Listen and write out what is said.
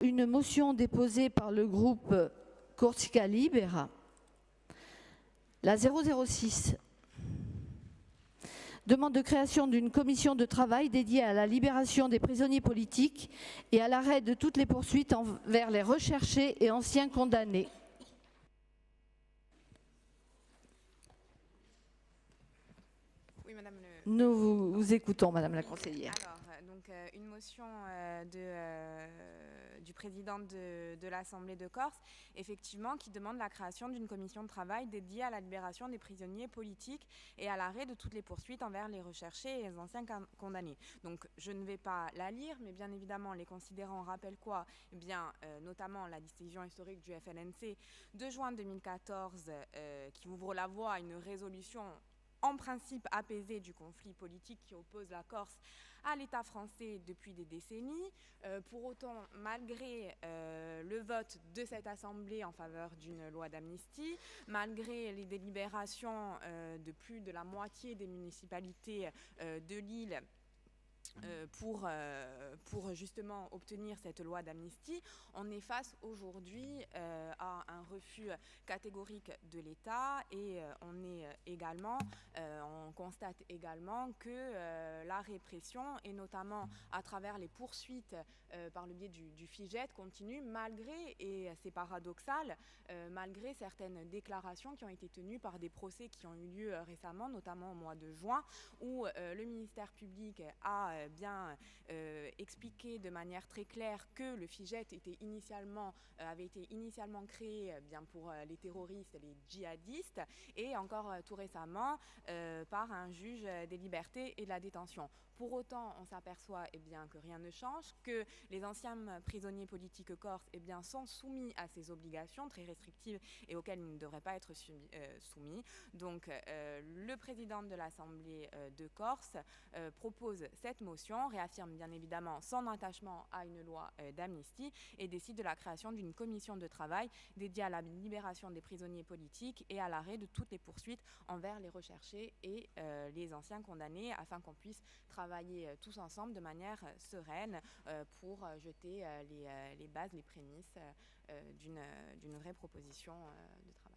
Une motion déposée par le groupe Corsica Libera, la 006, demande de création d'une commission de travail dédiée à la libération des prisonniers politiques et à l'arrêt de toutes les poursuites envers les recherchés et anciens condamnés. Oui, madame Nous vous écoutons, madame la conseillère. Alors, donc, une motion du président de l'Assemblée de Corse, effectivement, qui demande la création d'une commission de travail dédiée à la libération des prisonniers politiques et à l'arrêt de toutes les poursuites envers les recherchés et les anciens condamnés. Donc, je ne vais pas la lire, mais bien évidemment, les considérants rappellent quoi? Eh bien, notamment la décision historique du FLNC de juin 2014 qui ouvre la voie à une résolution en principe apaisée du conflit politique qui oppose la Corse à l'État français depuis des décennies. Pour autant, malgré le vote de cette Assemblée en faveur d'une loi d'amnistie, malgré les délibérations de plus de la moitié des municipalités de l'île pour justement obtenir cette loi d'amnistie, on est face aujourd'hui à un refus catégorique de l'État et on constate également que la répression, et notamment à travers les poursuites par le biais du FIGET, continue malgré, et c'est paradoxal, malgré certaines déclarations qui ont été tenues par des procès qui ont eu lieu récemment, notamment au mois de juin, où le ministère public a bien expliqué de manière très claire que le FIGET avait été initialement créé bien pour les terroristes, les djihadistes, et encore tout récemment par un juge des libertés et de la détention. Pour autant, on s'aperçoit bien, que rien ne change, que les anciens prisonniers politiques corses sont soumis à ces obligations très restrictives et auxquelles ils ne devraient pas être soumis. Donc, le président de l'Assemblée de Corse propose cette motion, réaffirme bien évidemment son attachement à une loi d'amnistie et décide de la création d'une commission de travail dédiée à la libération des prisonniers politiques et à l'arrêt de toutes les poursuites envers les recherchés et les anciens condamnés, afin qu'on puisse travailler tous ensemble de manière sereine pour jeter les bases, les prémices d'une vraie proposition de travail.